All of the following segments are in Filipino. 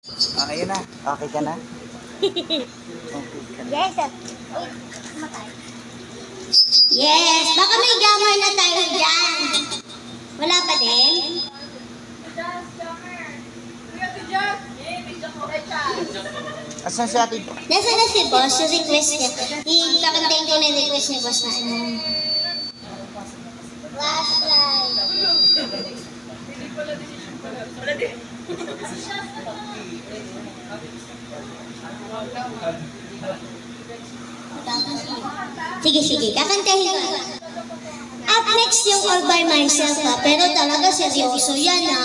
Ayun na. Okay ka na? Okay ka na. Yes. Uy, matay. Yes, baka may gamar na tayo dyan. Wala pa din? Asan si ate? Nasaan na si boss? Yung request niya. Ikakantayin ko na yung request ni boss na ano. Flashlight. Sige, kakantahin ko. Up next yung All By Myself ha. Pero talaga seryoso yan ha.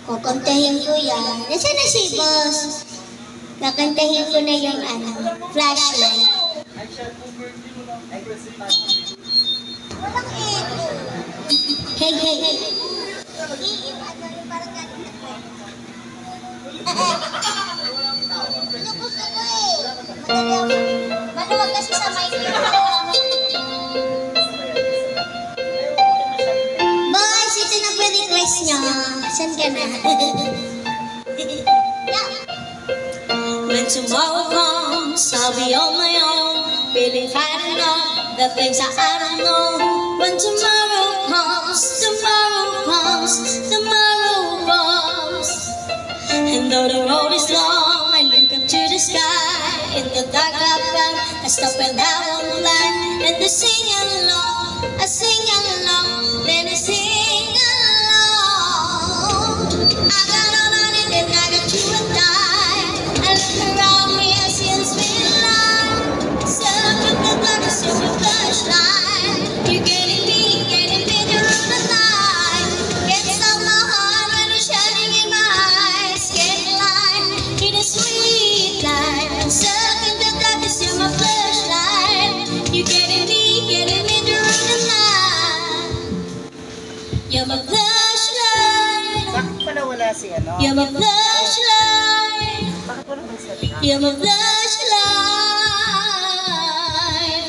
Kukantahin ko yan. Nasaan na si boss? Kakantahin ko na yung ano, flashlight. Walang echo. Hey. Yung ano, yung parang galing na ko. Ito gusto ko eh. Maluwag kasi sa mic ko. Boys, ito na po request nyo. Saan ka na? When tomorrow comes, I'll be on my own, feeling fighting up the things that I don't know. When tomorrow comes, and though the road is long, I look up to the sky. In the dark I found, I stop and I won't lie, and I sing along, then I sing along. I got all I need and I got you and I look around me, I see the spinning line. So look at the dark, I see my flashlight. You're getting me, you're on the line. Can't stop my heart when it's shining in my eyes. Get light, in a sweet light. So look at the dark, I see my flashlight. You're getting me, you're on the line. You're my flashlight. Bakit pala wala si ano? You're my flashlight. Bakit wala si ano? You're my flashlight.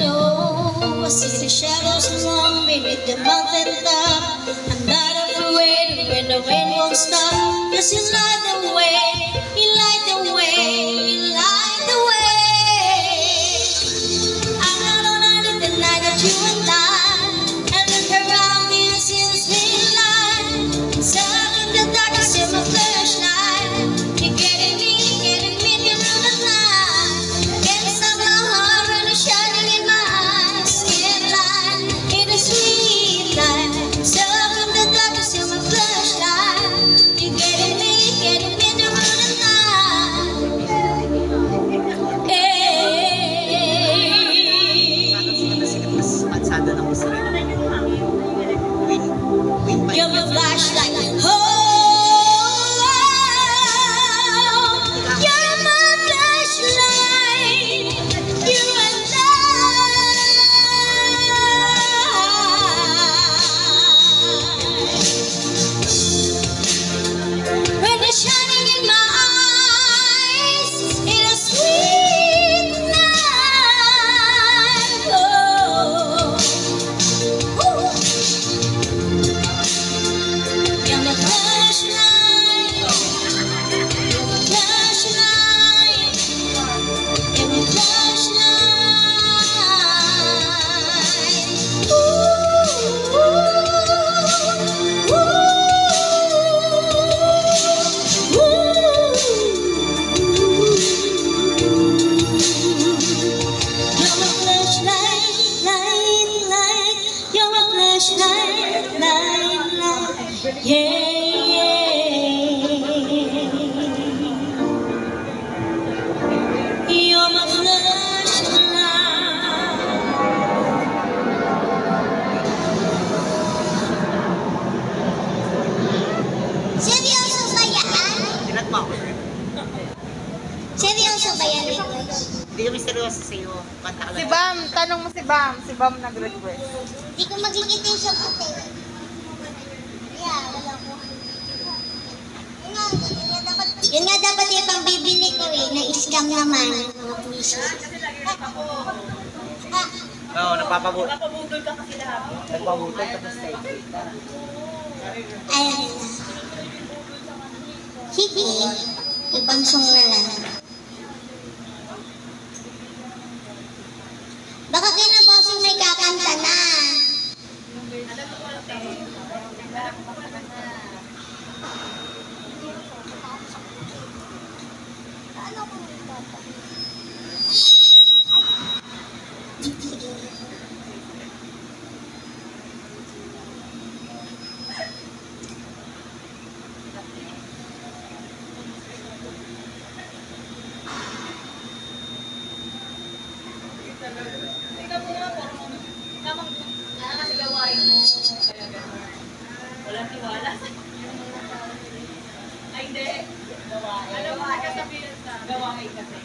Oh, I see the shadows long beneath the mountain top. I'm not afraid when the rain won't stop. 'Cause you light the way, you light the way, you light the way. I got all I need and I got you and I look around me and see the spinning line. So in the dark I see my flashlight. You're getting me, you're on the line. Can't stop my heart when it's shining in my eyes. Get light, in a sweet light. So in the dark I see my flashlight. You're getting me, you're on the line. Hey. Mas mansada ng gusto rin. You're my flashlight. Oh, you're my flashlight. You and when it's shining in my eyes, in a sweet night. Oh. You're my flashlight. You're my flashlight. You're my flashlight. Ooh, ooh, You're my flashlight, light. You're my flashlight, light. You're my flashlight. Seryoso ba yan? Tinat mo ako. Seryoso ba yan request? Hindi kami seryoso sa'yo. Kanta ka Si lang. Bam, tanong mo si Bam. Si Bam nag-request. Hindi ko magigitin sa puti. Yeah, wala ko. Yun nga dapat yung pambibili ko eh, na-scam naman. Mga puso. Oo, nagpapabutol. Nagpapabutol tapos tayo. Ayan. Sige, ibang song na lang. Baka kinabosing may kakanta na. Walang tiwala. Ay, hindi. Alam mo na kasabihin sa gawain kasi.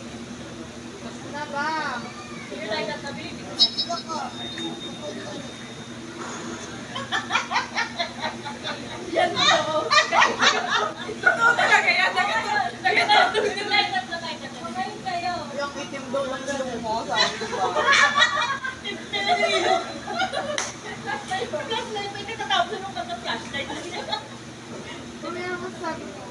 Basta na ba? Yung like at sabihin, hindi ko na. Yan mo ako. Totoo talaga yan. Yung like at magaling kayo. Yung itim daw lang gano'n mo, sabi ko ba? Flashlight, may katatapos nung kata-flashlight. Mamaya ako sabi ko.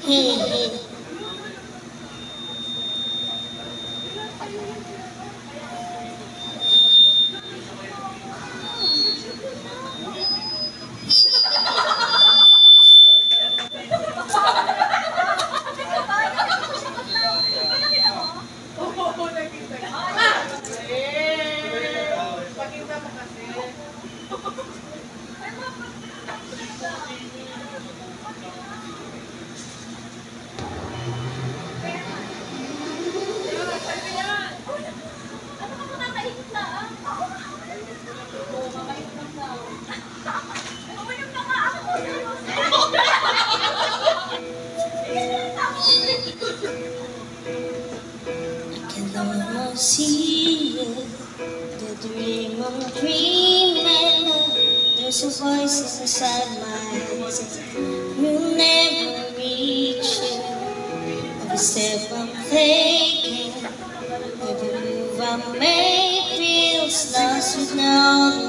Hehe. Pakita mo kasi. See you, the dream I'm dreaming. There's a voice inside my head says you'll never reach it. Every step I'm taking, every move I make feels lost with no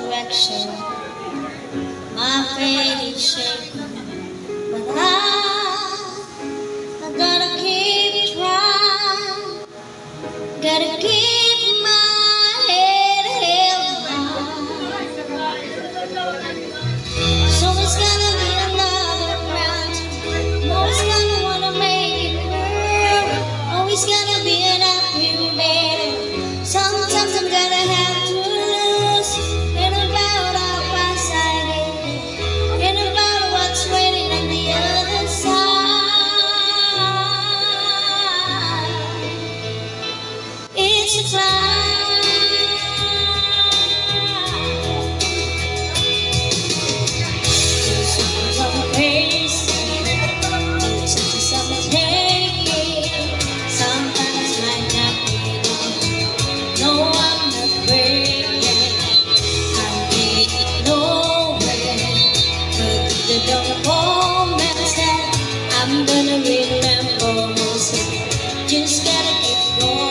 direction. My faith is shaking, but I gotta keep trying. Gotta keep my head held high. So it's gonna be another round. Always gonna wanna make it burn. Always gonna be an uphill battle. Sometimes I'm gonna have to lose. Ain't about how fast I get. Ain't about what's waiting on the other side. It's a climb. Sometimes I'm crazy, chances I'm taking. Sometimes might not be enough. No, I'm not breaking. I'm getting nowhere. But the dark moments that I'm gonna remember most. Just gotta keep going.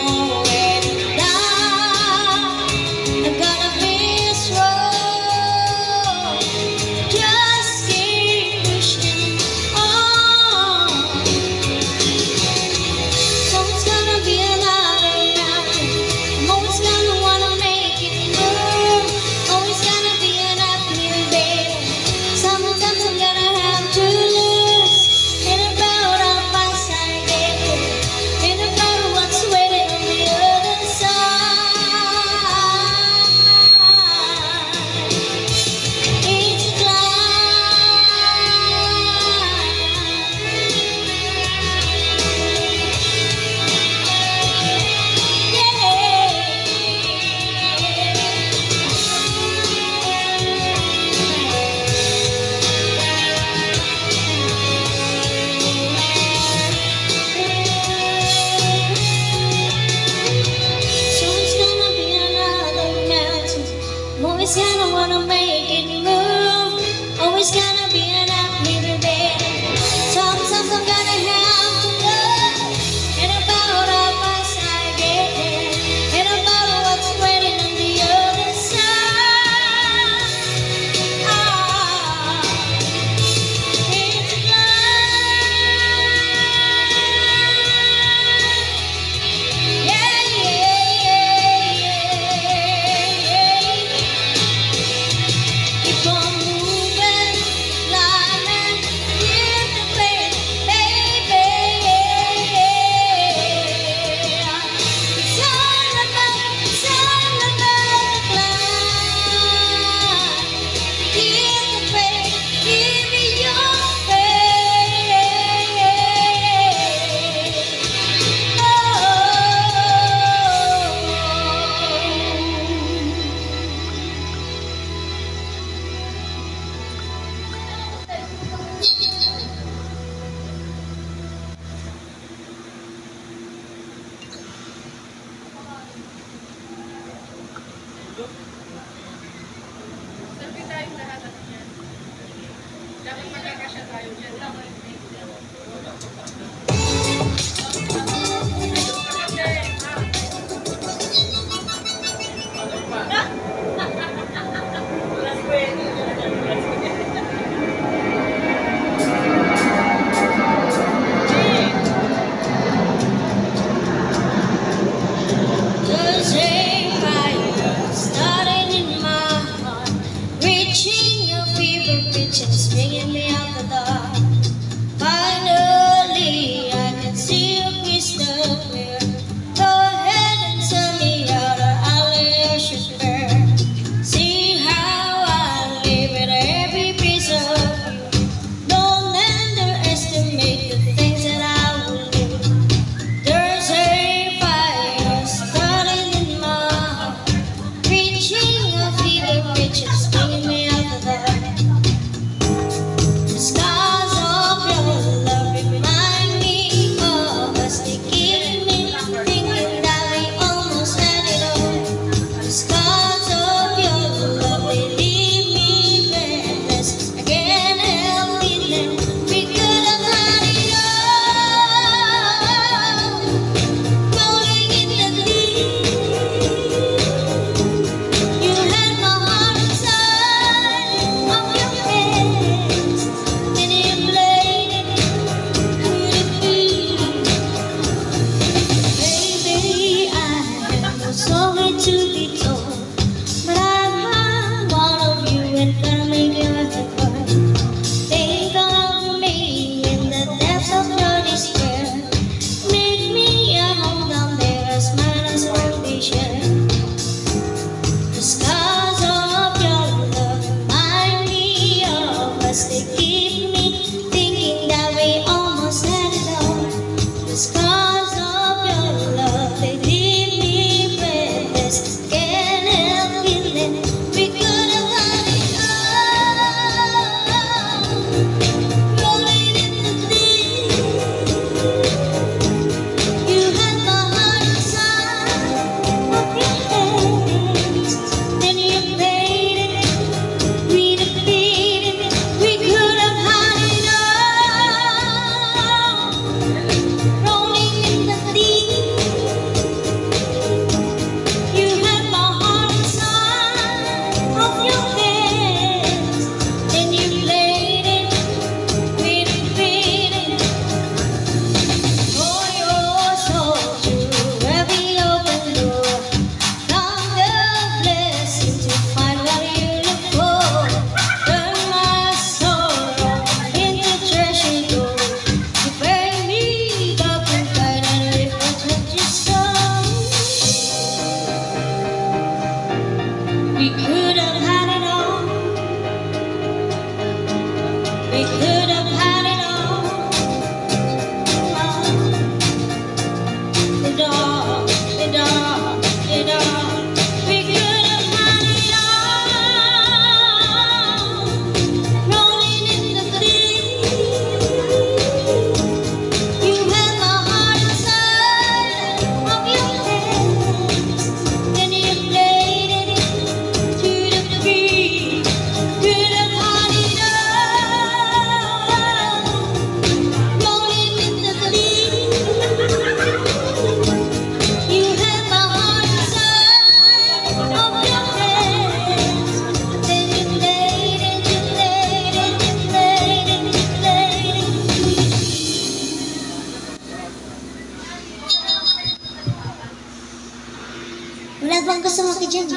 Wala bang kasama ka dyan?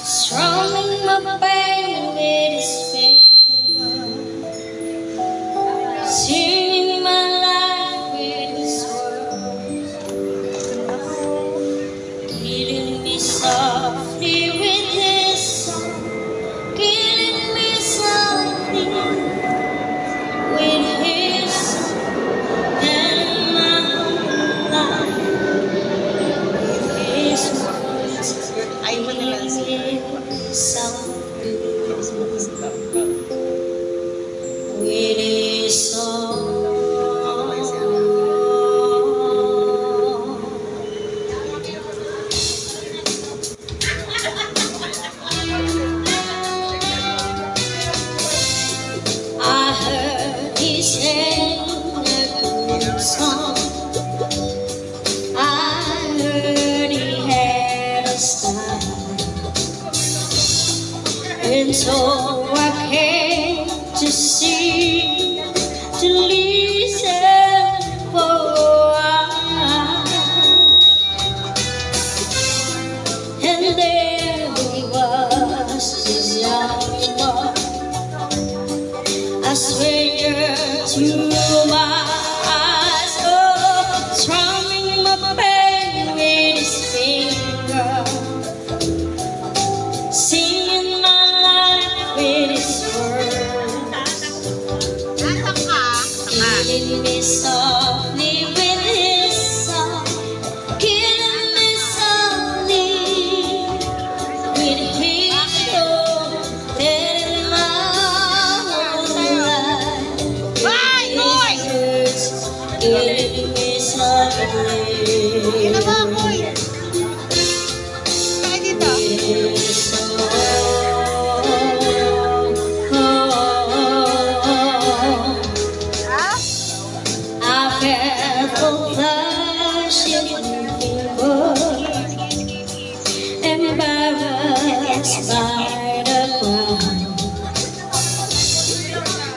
Strumming my band with his fingers. And so I came to see, to listen for a while. And there he was, this young boy, a stranger to my eyes, oh, strumming my pain with his finger, singing my life with his words, killing me softly with his song, killing me softly with his soul, telling my whole life with his words, killing me softly. Embarrassed by the crowd,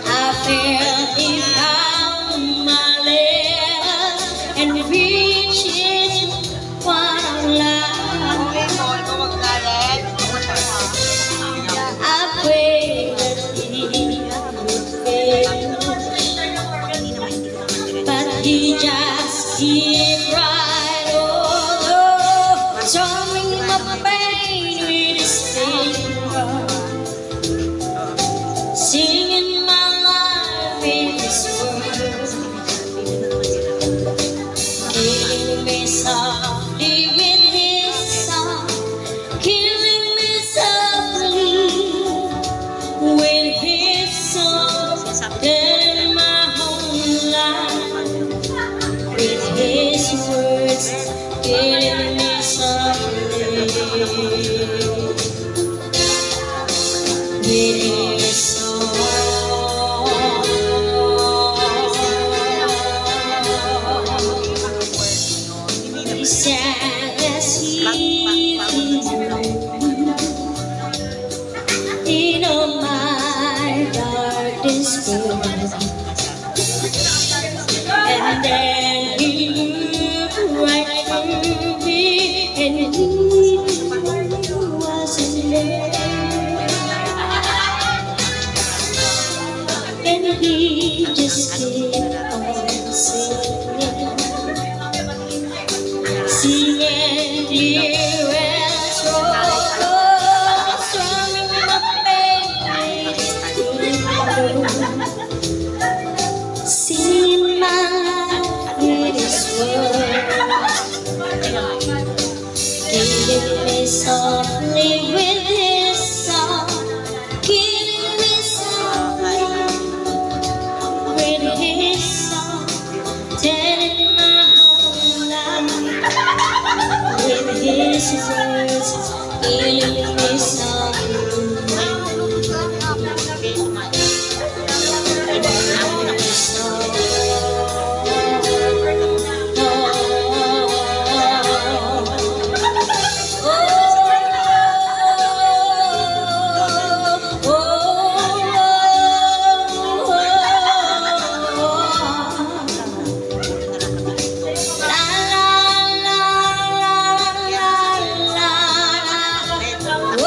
I felt it on my left and reaching one loud. I prayed that he would fail, but he just kept right on, strumming my pain with his finger, singing my life with his words, killing me softly with his song, killing me softly with his song, telling my whole life with his words, killing me softly with his song. He sang as he in all my darkest world, and then he looked right through me, and he wasn't there, and he just kept on singing, singing clear and strong, strumming my pain with his finger, singing my life with his words, killing me softly with his song, killing me softly with his song, telling my whole life with his words, killing me softly. Oh,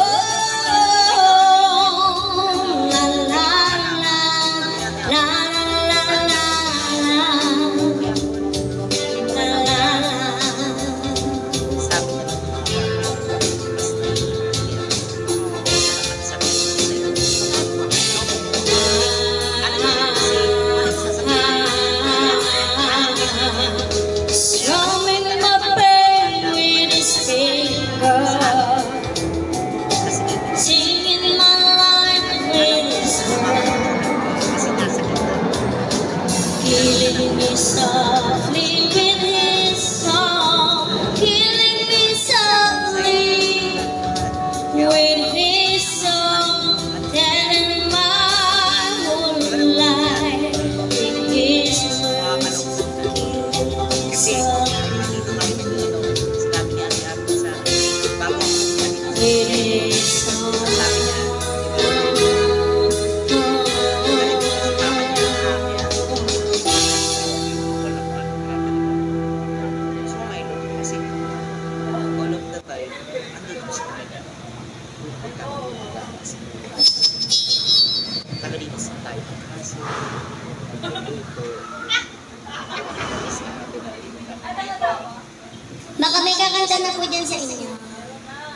kakanta na po dyan sa inyo.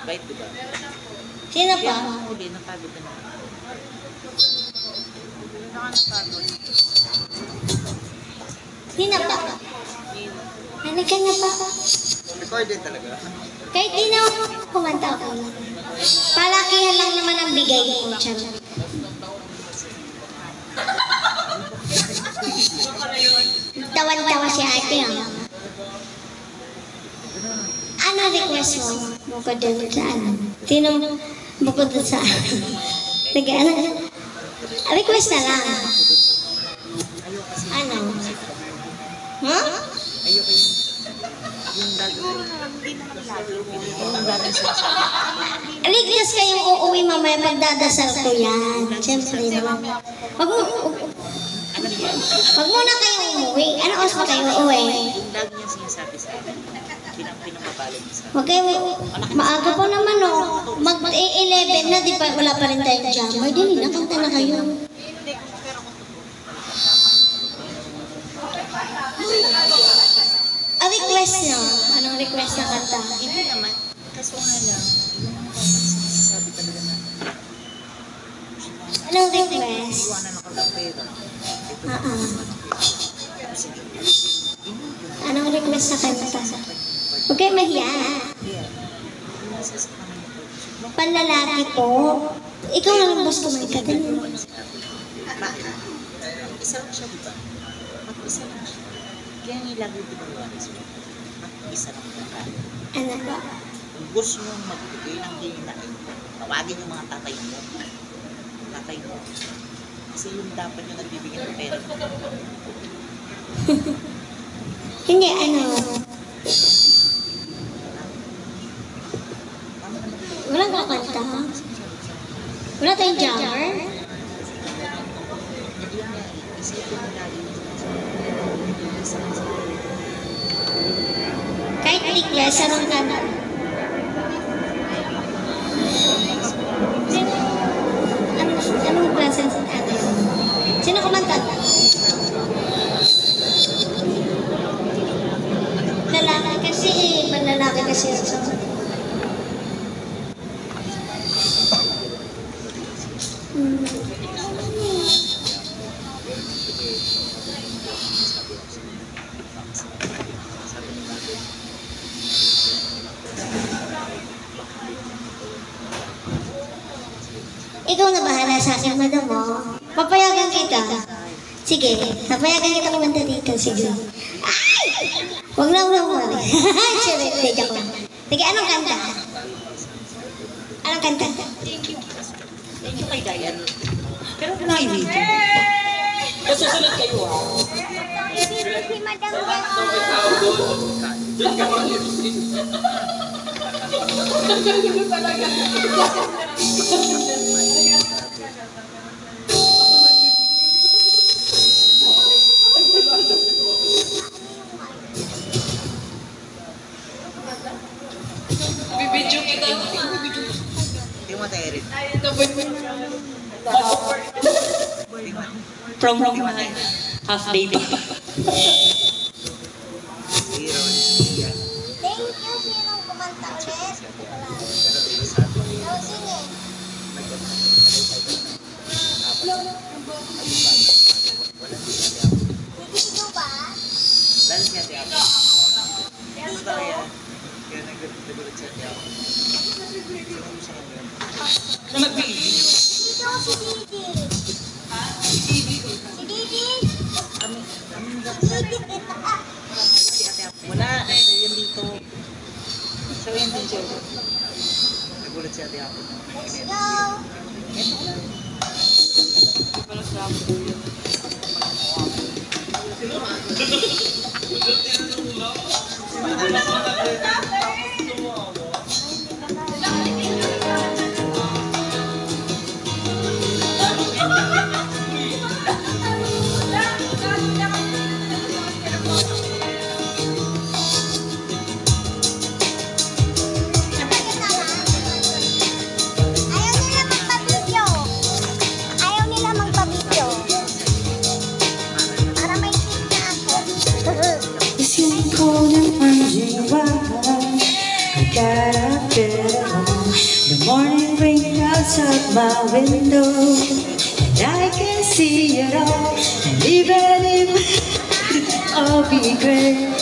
Bait, di ba? Sino Kaya pa? mga huli, napagod ka na. Sino pa? Halika na pa. Recorded talaga. Kahit di na ako kumanta ako. Palakihan lang naman ang bigay ko. Charot. Tawan-tawa si ate ah. Ano request mo? Bukod doon sa ano? Sino bukod doon sa ano? Ano? Request na lang. Ano? Huh? Ayoko yung gagawin. Hindi na kami gagawin. Yung gagawin sa Request kayong uuwi mamaya pagdadasal ko yan. Siyempre naman. Wag muna kayong umuwi. Ano oras pa kayo uuwi? Yung lagi niyang sinasabi sa akin, pinapapalad niya sa akin. Wag kayo, maaga pa naman o. Mag-11 na, di pa, wala pa rin tayong jammer. Dili, nakanta na kayo. A request na. Anong request na kanta? Hindi naman. Kaso nga lang, yung sinasabi talaga na, Anong request? iwanan ako ng pera. Anong request na kanta? Huwag kayo mahiya. Kaya, yung nasa sa kanya ko, Panlalaki po. Ikaw lang boss kumanta. Dali. isa lang siya, diba? Mag-isa lang siya. Kaya nga lagi ginagawa niya siya. Mag-isa lang siya. Ano ba? Kung gusto nyo magbigay ng hinain, tawagin yung mga tatay mo. Tatay mo. Kasi yung dapat yung nagbibigay ng pera. Hindi, ano. Walang kakanta. Wala tayong jammer. Kahit request, anong kanta? Anong klase sa atin? Sino kumanta? Lalaki kasi, manlalaki kasi sa Ikaw na bahala sa akin, madam mo. Papayagan kita. Sige, papayagan kita kumanta dito. Sige. Ay! Huwag na umari. Sorry, medyo ko. Sige, anong kanta? Anong kanta? Thank you kay Diane. Pero kung video. Masusunod kayo ha. Si madam Bibidyo kita. Hindi mo tayo rin. From half day pa. Zero and Sophia. Thank you, sinong kumanta ulit? Oh, sige. Dito ba? Lalo siya Ate Apo. Ano ba kaya? Kaya nagulat siya Ate Apo. Sino mo siya ngayon? Dito si Didi. Si Didi? Si Ate Apo. Wala. So yan dito. So yan dito. Nagulat si Ate Apo. Let's go. Ayaw nila magpa-video. Para may tip na ako. It's getting cold and I'm The morning rain outside my window, and I can see it all. And even if I'll be great.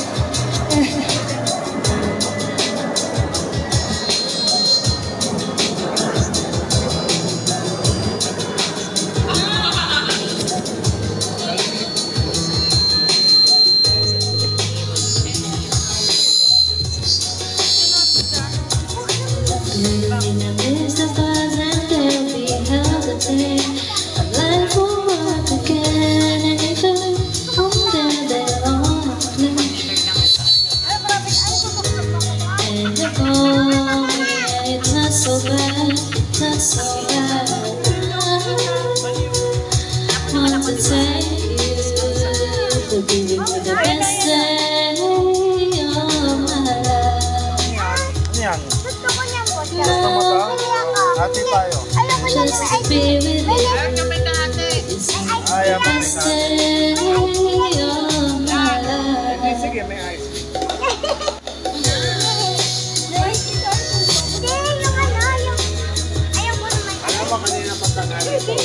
In the midst of us and then we held a day. A life will work again, and if it's on there, they're on a plane. And the oh, yeah, it's not so bad, it's not so bad. I want to take you to be with the best day of my life. Hati tayo. Just to be with you, it's the best day of my life. Sige, may ayos. Alam mo kanina pagtangali ito.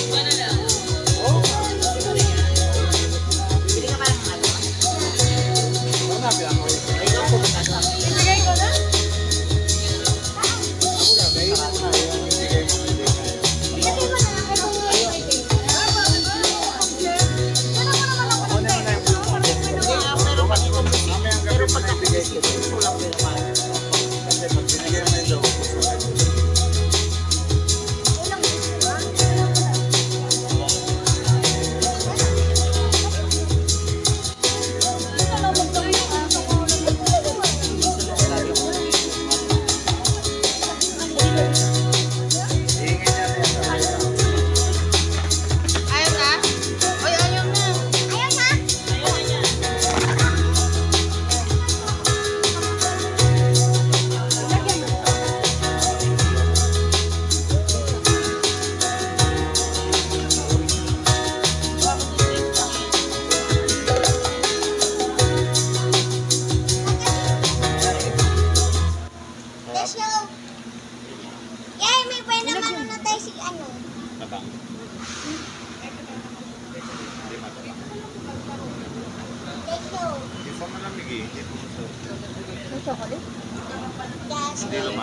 Just enjoy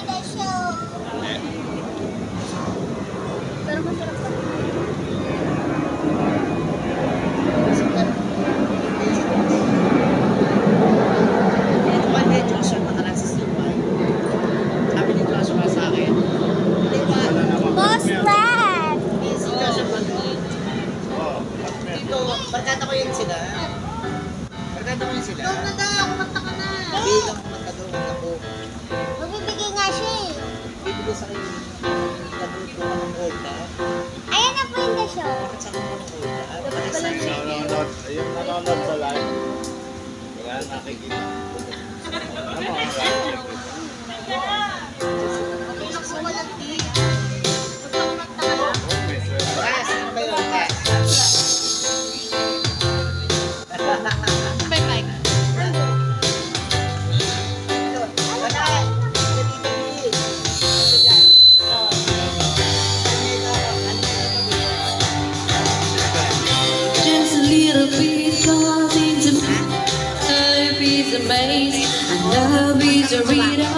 the show. Pero masarap pa. Boss Brad! Barkada ko yun sila. Barkada ko yun sila. Doon na daw, kumanta ka na. Bilang kumanta doon ako. Magbibigay nga siya eh. Bibigay sa kayo. Nagluto ko ng gold ha. Ayan na po yung the show. Bakit sa kanya ng gold ha? Yung nanonood sa live. Wala nakikita. Ano mo? Love is a reader,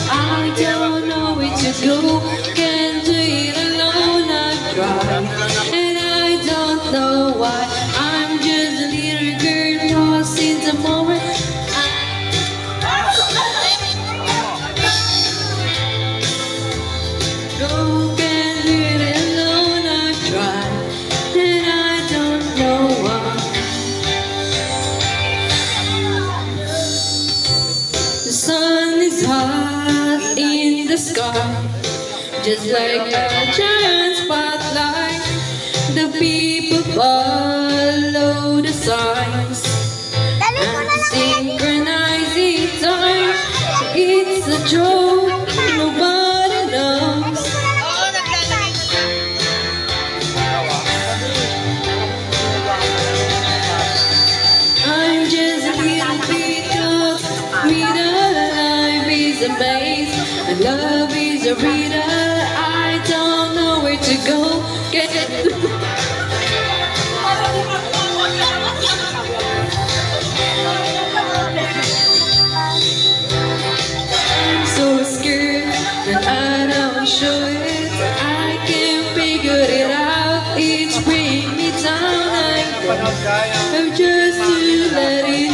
I don't know where to go. Can't do it alone, I've tried, and I don't know why. I'm just a little girl lost in the moment. Go, can't do it alone, I've tried, and I don't know why. The sun is hot in the sky, just like a giant spotlight. The people follow the signs and synchronize each time. It's a joke, nobody knows. I'm just a little bit of me, the life is a maze. And love is a reader, I don't know where to go. I'm so scared that I don't show it. I can't figure it out. It's bringing me down. I'm just to let it